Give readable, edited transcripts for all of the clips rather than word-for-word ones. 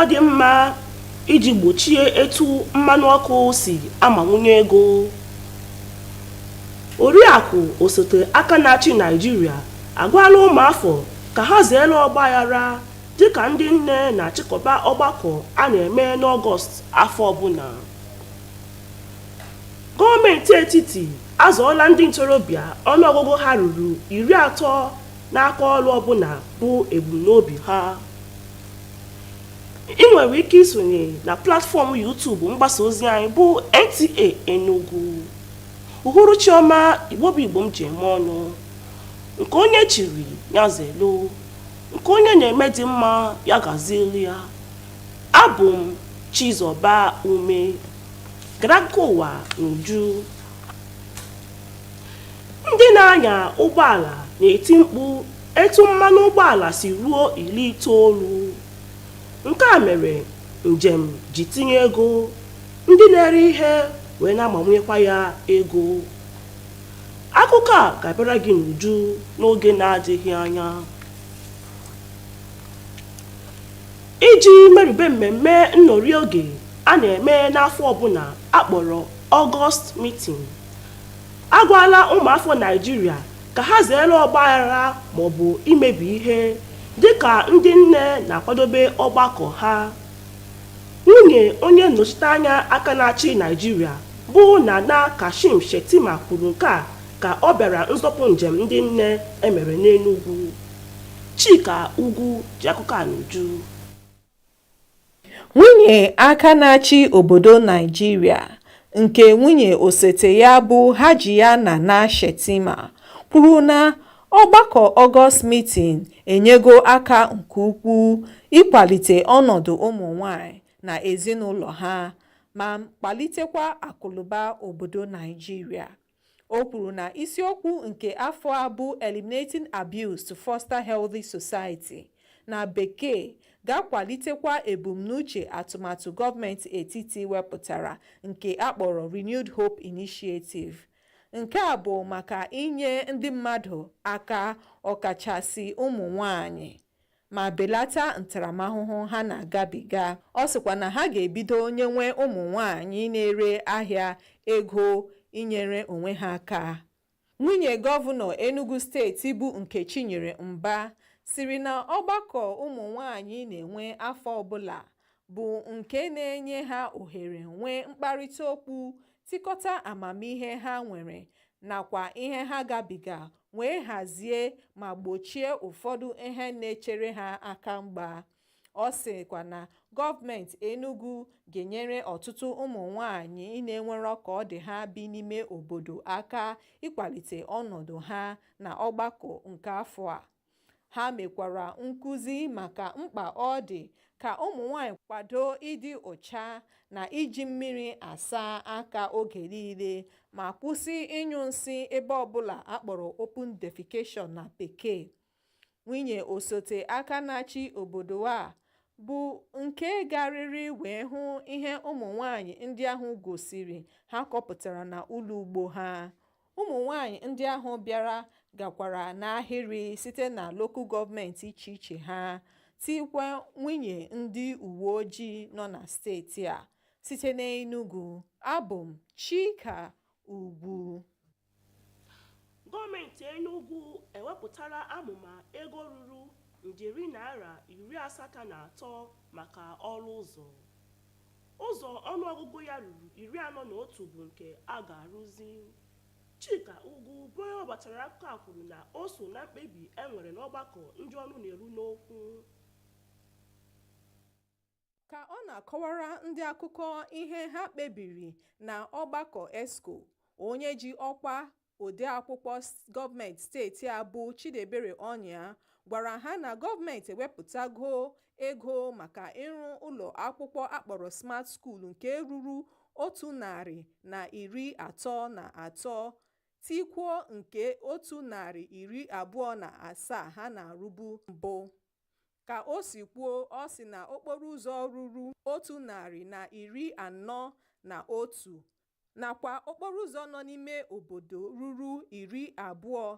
ụzọ dị mma iji gbochie etu mmanụ ọkụ si amawanye ego. Oriakụ osote aka na-achị Naịjirịa agwala ụmụafọ ka ha zeere ọgbaghara dịka ndị nne na-achịkọba ọgbakọ a na-eme n'Ọgọst afọ ọbụla. Gọọmenti etiti azụọla ndị ntorobịa ọnụọgụgụ ha ruru 30 n'aka ọrụ ọbụla bụ ebumnobi ha. Ị nwere ike isonye na platfọm YouTube mgbasa ozi anyị bụ NTA Enugu. Uhuruchi ọma, Igbo bụ Igbo m ji eme ọnụ. Nke onye chiri ya zelu, nke onye na-eme dị mma ya gazielu ya. Abụ m Chizoba Ume, gara akụkọ ụwa n'uju. Ndị na-anya ụgbọala na-eti mkpu etu mmanụ ụgbọala si ruo 90. Nke a mere njem ji tinye ego, ndị na-ere ihe wee na-agbanwekwa ya ego. Akụkọ a ga-abịara gị n'uju n'oge na-adịghị anya. Iji meribe mmemme nnọrị oge a na-eme n'afọ ọbụla akpọrọ Ọgọst Meeting, agwala ụmụafọ Naịjirịa ka ha zeere ọgbaghara maọbụ imebi ihe dịka ndị nne na-akwadobe ọgbakọ ha. Nwunye onye nnọchiteanya aka na-achị Naịjirịa bụ Nana Kashim Shettima kwuru nke a ka ọ bịara nzọpụ njem ndị nne emere n'Enugu. Chika Ugwu ji akụkọ a n'uju. Nwunye aka na-achị obodo Naịjirịa nke nwunye osote ya bụ Hajiya Nana Shettima kwuru na ọgbakọ Ọgọst Meeting enyego aka nke ukwuu ịkwalite ọnọdụ ụmụ nwanyị na ezinụlọ ha ma kpalitekwa akụlụba obodo Naịjirịa. O kwuru na isiokwu nke afọ a bụ Eliminating Abuse to Foster Healthy Society na Bekee ga-akwalitekwa ebumnuche atụmatụ gọọmenti etiti wepụtara nke akpọrọ Renewed Hope Initiative. Nke a bụ maka inye ndị mmadụ aka ọkachasị ụmụ nwanyị ma belata ntaramahụhụ ha na-agabiga. Ọ sịkwa na ha ga-ebido nyewe ụmụ nwanyị na-ere ahịa ego inyere onwe ha aka. Nwunye gọvanọ Enugu steeti bụ Nkechinyere Mba siri na ọgbakọ ụmụ nwanyị na-enwe afọ ọbụla bụ nke na-enye ha ohere nwee mkparịta okwu, tikọta amamihe ha nwere nakwa ihe ha gabiga wee hazie ma gbochie ụfọdụ ihe na-echere ha aka mgba. Ọ sịkwa na gọọmenti Enugu ga-enyere ọtụtụ ụmụ nwanyị na-enwero ka ọ dị ha bi n'ime obodo aka ịkwalite ọnọdụ ha na ọgbakọ nke afọ a. Ha mekwara nkụzi maka mkpa ọ dị ka ụmụ nwanyị kwado ịdị ọcha na iji mmiri asa aka oge niile ma kwụsị ịnyụ nsị ebe ọbụla akpọrọ open defecation na Bekee. Nwunye osote aka na-achị obodo a bụ nke garịrị wee hụ ihe ụmụ nwanyị ndị ahụ gosiri ha kọpụtara na ụlọ ugbo ha. Ụmụ nwanyị ndị ahụ bịara gakwara n'ahịrị site na lokal gọọmenti iche iche ha, tikwa nwunye ndị uwe ojii nọ na steeti a. Site n'Enugu, abụ m Chika Ugwu. Gọọmenti Enugu ewepụtala amụma ego ruru $83 maka ọrụ ụzọ. Ụzọ ọnụọgụgụ ya ruru 41 bụ nke a ga-arụzi. Chika Ugwu bụ onye ọbatara akụkọ a kwuru na o so na mkpebi enwere n'ọgbakọ ndị ọnụ na-eru n'okwu. Ka ọ na-akọwara ndị akụkọ ihe ha kpebiri na ọgbakọ ESCO, onye ji ọkwa odeakwụkwọ gọọmenti steeti a bụ Chidiebere Ọnya gwara ha na gọọmenti ewepụtago ego maka ịrụ ụlọ akwụkwọ akpọrọ Smart School nke ruru 133, tikwuo nke 127 ha na-arụbu mbụ. Ka o si kwuo, ọ sị na okporo ụzọ ruru 141 nakwa okporo ụzọ nọ n'ime obodo ruru 20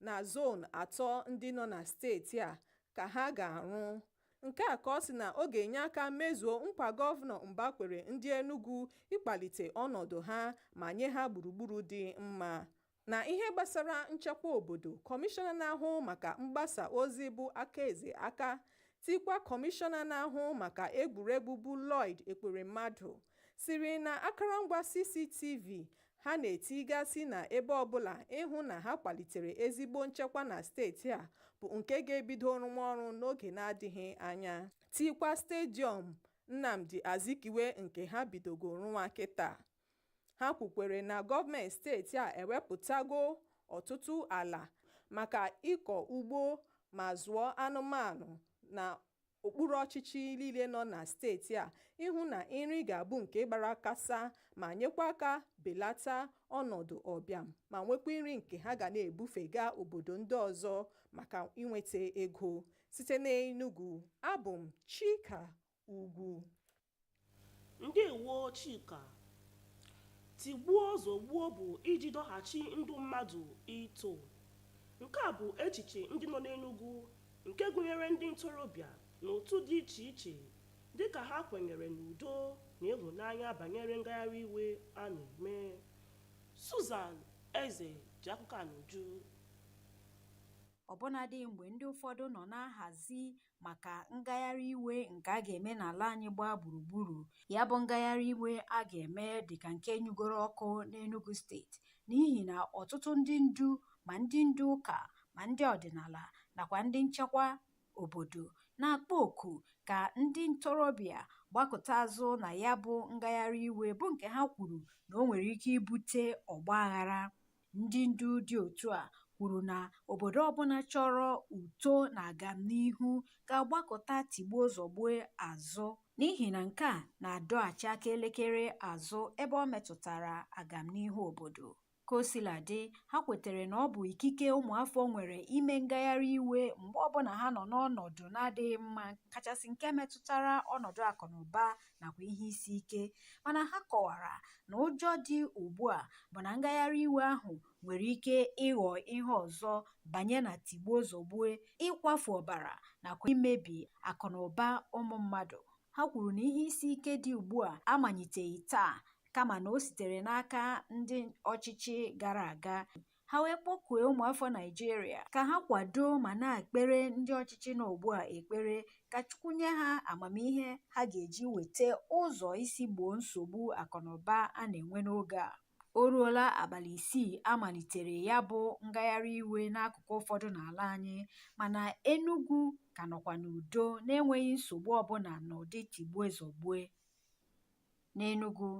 na zon 3 ndị nọ na steeti a ka ha ga-arụ nke a ka ọ sị na ọ ga-enye aka mezuo nkwa gọvanọ Mba kwere ndị Enugu ịkwalite ọnọdụ ha ma nye ha gburugburu dị mma. Na ihe gbasara nchekwa obodo, kọmishọna na-ahụ maka mgbasa ozi bụ Akaeze Aka tikwa kọmishọna na-ahụ maka egwuregwu bụ Lloyd Ekweremmadụ siri na akụrụngwa CCTV ha na-etigasị na ebe ọbụla ịhụ na ha kwalitere ezigbo nchekwa na steeti a bụ nke ga-ebido rụwa ọrụ n'oge na-adịghị anya. Tikwa stediọm Nnamdi Azikiwe nke ha bidogo rụwa kịta. Ha kwukwere na gọọmenti steeti a ewepụtago ọtụtụ ala maka ịkọ ugbo ma zụọ anụmanụ na okpuru ọchịchị niile nọ na steeti a ịhụ na nri ga-abụ nke gbara kasa ma nyekwa aka belata ọnọdụ ọbịam ma nwekwa nri nke ha ga na-ebufe gaa obodo ndị ọzọ maka inweta ego. Site n'Enugu, abụ m Chika Ugwu. Ndewo Chika. Tigbuo zọgbuo bụ iji dọghachi ndụ mmadụ ito. Nke a bụ echiche ndị nọ n'Enugu nke gụnyere ndị ntorobịa n'otu dị iche iche dịka ha kwenyere n'udo na ịhụnanya banyere ngagharị iwe a na-eme. Susan Eze ji akụkọ a n'uju. Ọbụnadị mgbe ndị ụfọdụ nọ na-ahazi maka ngagharị iwe nke a ga-eme n'ala anyị gbaa gburugburu, ya bụ ngagharị iwe a ga-eme dịka nke nyụgoro ọkụ n'Enugu steeti n'ihi na ọtụtụ ndị ndu ma ndị ndu ụka ma ndị ọdịnala nakwa ndị nchekwa obodo na-akpọ oku ka ndị ntorobịa gbakọta azụ na ya bụ ngagharị iwe bụ nke ha kwuru na o nwere ike ibute ọgbaghara. Ndị ndu dị otu a kwuru na obodo ọbụla chọrọ uto na agamnihu ga-agbakọta tigbuo zọgbuo azụ n'ihi na nke a na-adọghachi aka elekere azụ ebe ọ metụtara agamnihu obodo. Kosiladị, ha kwetere na ọ bụ ikike ụmụafọ nwere ime ngagharị iwe mgbe ọbụla ha nọ n'ọnọdụ na-adịghị mma, kachasị nke metụtara ọnọdụ akụnụba nakwa ihe isi ike, mana ha kọwara na ụjọ dị ugbu a bụ na ngagharị iwe ahụ nwere ike ịghọ ihe ọzọ banye na tigbuo zọgbuo, ịkwafu ọbara nakwa imebi akụnụba ụmụ mmadụ. Ha kwuru na ihe isi ike dị ugbu a amanyiteghị taa kama na o sitere n'aka ndị ọchịchị gara aga. Ha wee kpọkuo ụmụafọ Naịjirịa ka ha kwado ma na-ekpere ndị ọchịchị nọ ugbu a ekpere ka Chukwu nye ha amamihe ha ga-eji weta ụzọ isi gboo nsogbu akụnụba a na-enwe n'oge a. O ruola abalị 6 amalitere ya bụ ngagharị iwe n'akụkụ ụfọdụ n'ala anyị, mana Enugu ka nọkwa n'udo na-enweghị nsogbu ọbụla n'ụdị tigbuo zọgbuo. N'Enugu,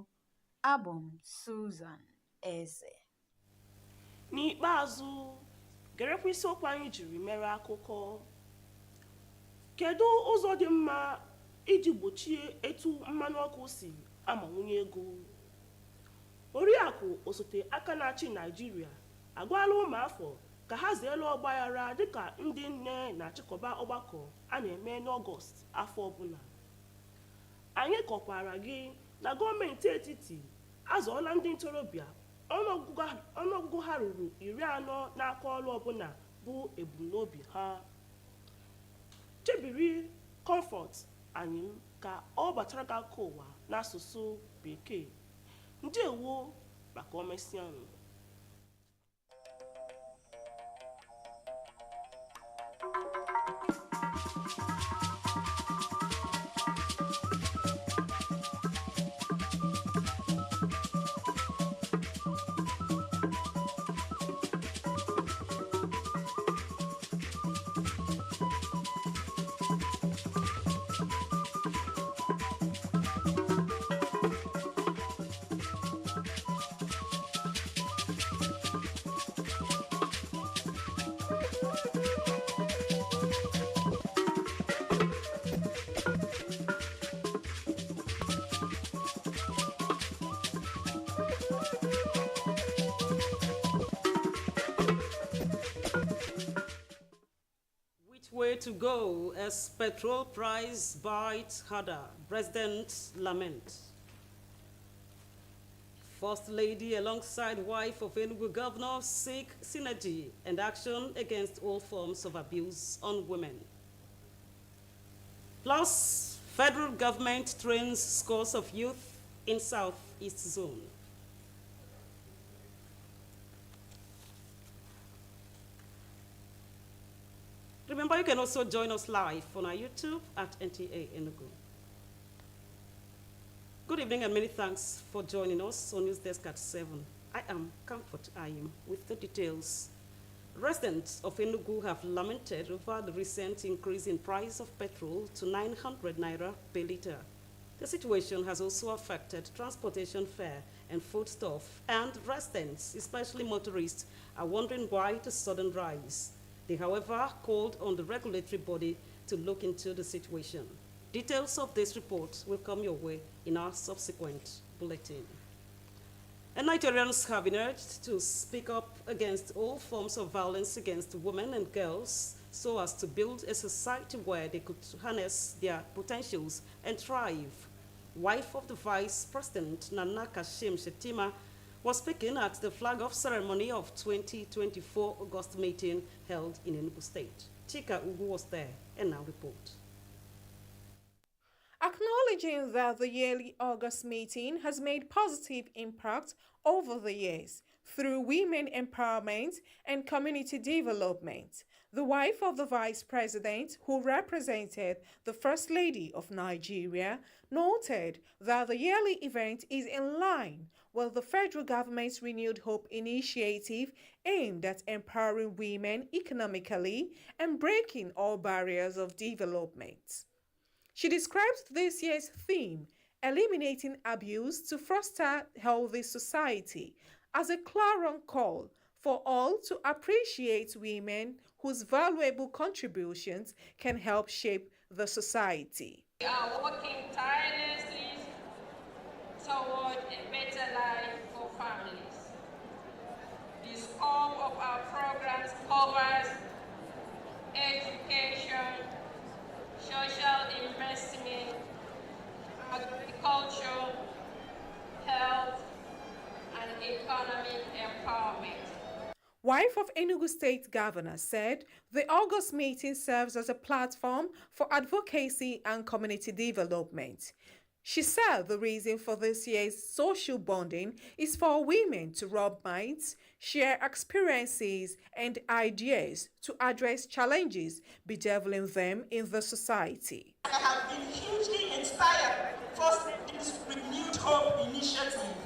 abụ m Susan Eze. N'ikpeazụ, gerekwa isiokwu anyị jiri mere akụkọ. Kedu ụzọ dị mma iji gbochie etu mmanụ ọkụ si amawunye ego? Oriakụ osote aka na-achị Naịjirịa agwala ụmụafọ ka ha zeelu ọgbaghara dịka ndị nne na-achịkọba ọgbakọ a na-eme n'Ọgọst afọ ọbụla. Anyị kọkwara gị na gọọmenti etiti azọọla ndị ntorobịa ọnụọgụgụ ha ruru 40 n'aka ọrụ ọbụla bụ ebumnobi ha. Chebiri Comfort anyị ka ọ batara gị aka ụwa n'asụsụ Bekee. Ndewo maka omesianụ. Way to go as petrol price bites harder, President lament. First Lady alongside wife of Enugu Governor seek synergy and action against all forms of abuse on women. Plus, federal government trains scores of youth in Southeast Zone. Remember, you can also join us live on our YouTube at NTA Enugu. Good evening and many thanks for joining us on News Desk at 7. I am Comfort Ayim with the details. Residents of Enugu have lamented over the recent increase in price of petrol to 900 naira per litre. The situation has also affected transportation fare and foodstuff, and residents, especially motorists, are wondering why the sudden rise. They, however, called on the regulatory body to look into the situation. Details of this report will come your way in our subsequent bulletin. And Nigerians have been urged to speak up against all forms of violence against women and girls so as to build a society where they could harness their potentials and thrive. Wife of the Vice President, Nana Kashim Shettima, was speaking at the flag-off ceremony of 2024 August meeting held in Enugu State. Chika Ugu was there and now report. Acknowledging that the yearly August meeting has made positive impact over the years through women empowerment and community development, the wife of the Vice President, who represented the First Lady of Nigeria, noted that the yearly event is in line with the federal government's Renewed Hope initiative aimed at empowering women economically and breaking all barriers of development. She describes this year's theme, Eliminating Abuse to Foster Healthy Society, as a clarion call for all to appreciate women whose valuable contributions can help shape the society. We are working tirelessly toward a better life for families. The scope of our programs covers education, social investment, agriculture, health, and economic empowerment. Wife of Enugu State Governor said the August meeting serves as a platform for advocacy and community development. She said the reason for this year's social bonding is for women to rub minds, share experiences and ideas to address challenges bedeviling them in the society. I have been hugely inspired for this Renewed Hope initiative,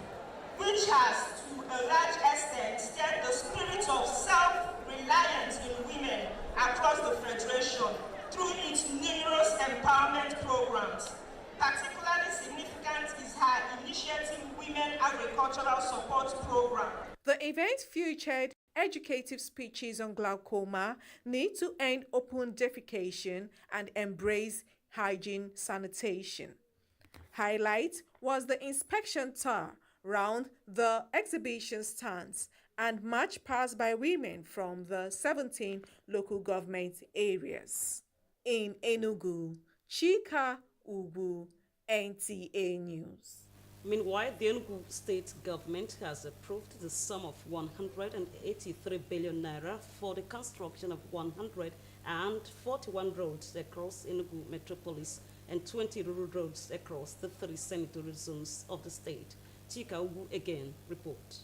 which has to a large extent stirred the spirit of self-reliance in women across the Federation through its numerous empowerment programs. Particularly significant is her initiative Women Agricultural Support Program. The event featured educative speeches on glaucoma, need to end open defecation, and embrace hygiene sanitation. Highlight was the inspection tour round the exhibition stands and march past by women from the 17 local government areas. In Enugu, Chika Ugu, NTA News. Meanwhile, the Enugu state government has approved the sum of 183 billion naira for the construction of 141 roads across Enugu metropolis and 20 rural roads across the 3 senatorial zones of the state. Chika Ugu again report.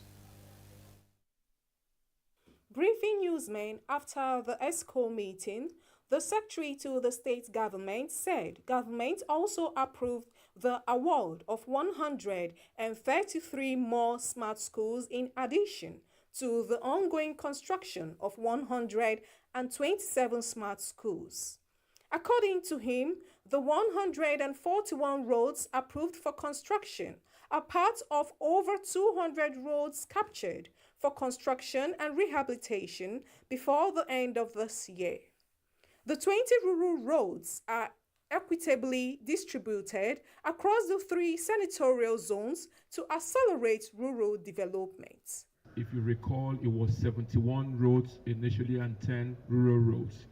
Briefing newsmen after the ESCO meeting, the secretary to the state government said government also approved the award of 133 more smart schools in addition to the ongoing construction of 127 smart schools. According to him, the 141 roads approved for construction are part of over 200 roads captured for construction and rehabilitation before the end of this year. The 20 rural roads are equitably distributed across the 3 senatorial zones to accelerate rural development. If you recall, it was 71 roads initially and 10 rural roads.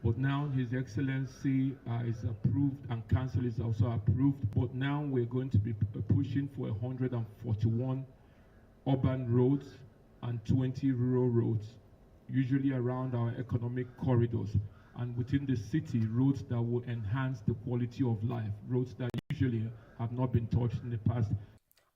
But now His Excellency is approved and Council is also approved. But now we're going to be pushing for 141 urban roads and 20 rural roads, usually around our economic corridors. and within the city, roads that will enhance the quality of life, roads that usually have not been touched in the past.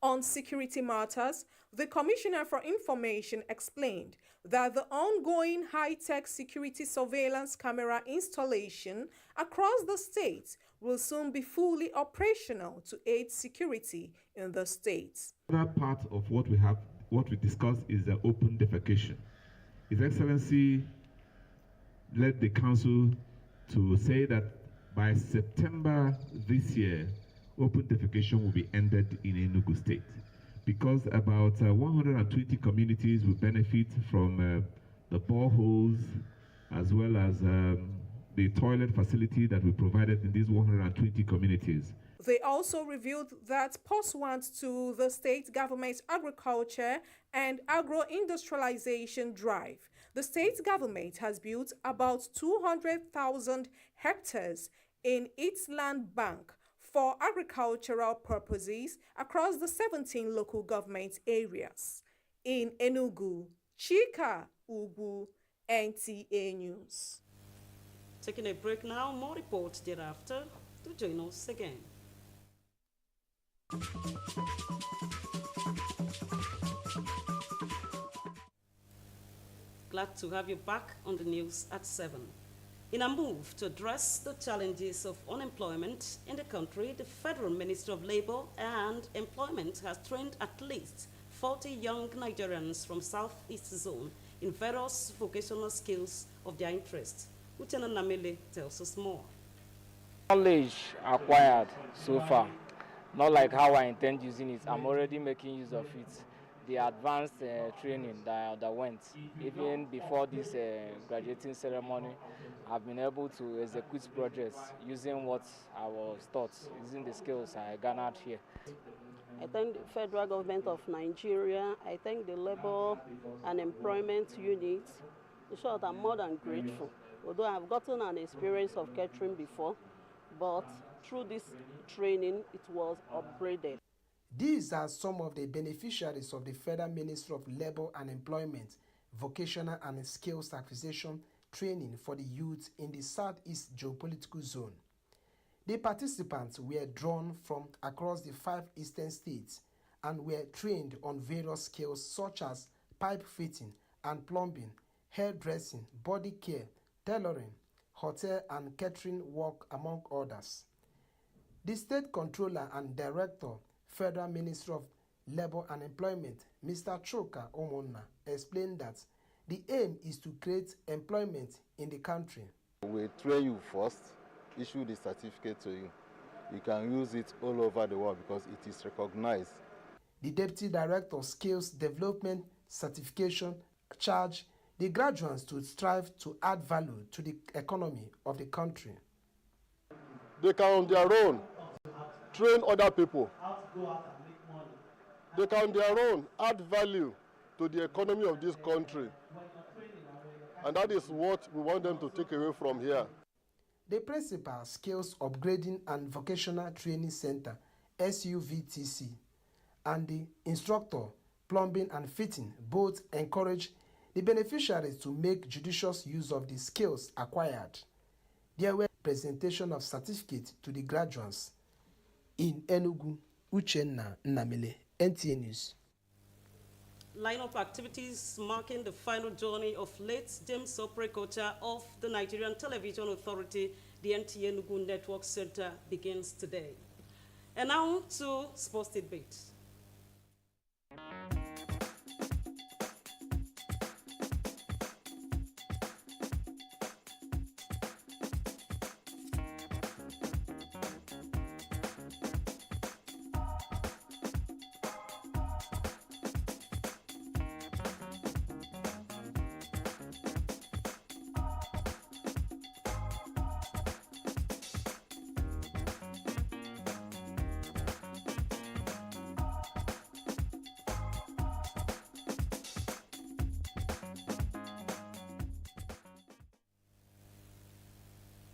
On security matters, the Commissioner for Information explained that the ongoing high-tech security surveillance camera installation across the state will soon be fully operational to aid security in the state. Another part of what we discussed is the open defecation. His Excellency led the council to say that by September this year, open defecation will be ended in Enugu State, because about 120 communities will benefit from the boreholes as well as the toilet facility that we provided in these 120 communities. They also revealed that pursuant to the state government's agriculture and agro-industrialization drive, the state government has built about 200,000 hectares in its land bank for agricultural purposes across the 17 local government areas. In Enugu, Chika Ugwu, NTA News. Taking a break now, more reports thereafter. Do join us again. Glad to have you back on the news at 7. In a move to address the challenges of unemployment in the country, the Federal Ministry of Labor and Employment has trained at least 40 young Nigerians from Southeast Zone in various vocational skills of their interest. Lieutenant Namele tells us more. Knowledge acquired so far, not like how I intend using it. I'm already making use of it. The advanced training that I underwent, even before this graduating ceremony, I've been able to execute projects using what I was taught, using the skills I garnered here. I thank the federal government of Nigeria. I thank the Labor and Employment Unit. In short, I'm more than grateful. Although I've gotten an experience of catering before, but through this training, it was upgraded. These are some of the beneficiaries of the Federal Ministry of Labor and Employment, Vocational and Skills Acquisition Training for the youth in the Southeast Geopolitical Zone. The participants were drawn from across the 5 eastern states and were trained on various skills such as pipe fitting and plumbing, hairdressing, body care, tailoring, hotel and catering work, among others. The State Controller and Director, Federal Ministry of Labor and Employment, Mr. Choka Omonna, explained that the aim is to create employment in the country. We train you first, issue the certificate to you. You can use it all over the world because it is recognized. The Deputy Director, Skills Development Certification, charged the graduates to strive to add value to the economy of the country. They can on their own train other people. They can on their own add value to the economy of this country. And that is what we want them to take away from here. The principal, Skills Upgrading and Vocational Training Center, SUVTC, and the instructor, Plumbing and Fitting, both encourage the beneficiaries to make judicious use of the skills acquired. There were presentation of certificates to the graduates. In Enugu, Uchenna Nnamele, NTA News. Line-up activities marking the final journey of late James Oprekocha of the Nigerian Television Authority, the NTA Enugu Network Center, begins today. And now to Sports Tidbit.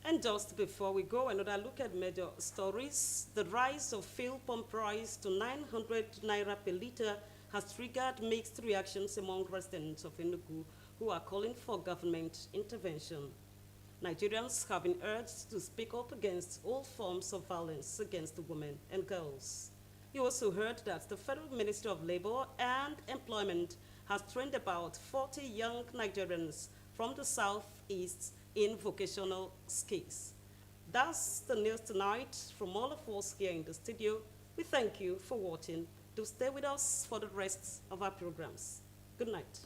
And just before we go, another look at major stories. The rise of fuel pump price to 900 naira per litre has triggered mixed reactions among residents of Enugu who are calling for government intervention. Nigerians have been urged to speak up against all forms of violence against women and girls. You also heard that the Federal Ministry of Labor and Employment has trained about 40 young Nigerians from the Southeast in vocational skills. That's the news tonight from all of us here in the studio. We thank you for watching. Do stay with us for the rest of our programs. Good night.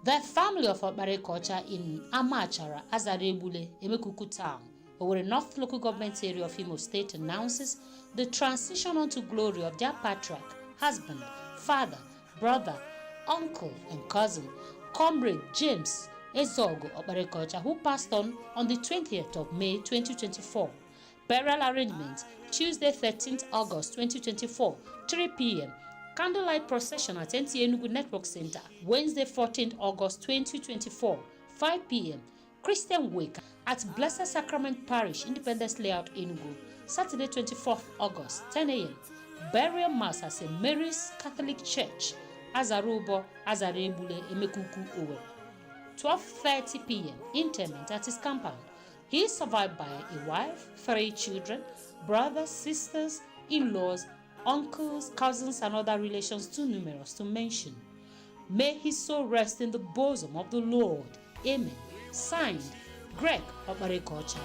The family of Okparekocha in Amachara, Azarebule, Emekuku Town, Owerri North Local Government Area of Imo State announces the transition unto glory of their patriarch, husband, father, brother, uncle, and cousin, Comrade James Ezogo Okparekocha, who passed on the 20th of May 2024. Burial arrangement, Tuesday 13th August 2024, 3 p.m. Candlelight procession at Enugu Network Center, Wednesday 14th August 2024, 5 p.m. Christian Wake at Blessed Sacrament Parish, Independence Layout, Enugu, Saturday 24th August, 10 a.m. Burial Mass at St. Mary's Catholic Church, Azarubo, Azarebule, Emekuku, Owerri. 12:30 p.m. Interment at his compound. He is survived by a wife, 3 children, brothers, sisters, in-laws, uncles, cousins, and other relations too numerous to mention. May his soul rest in the bosom of the Lord. Amen. Signed, Greg Okparekocha.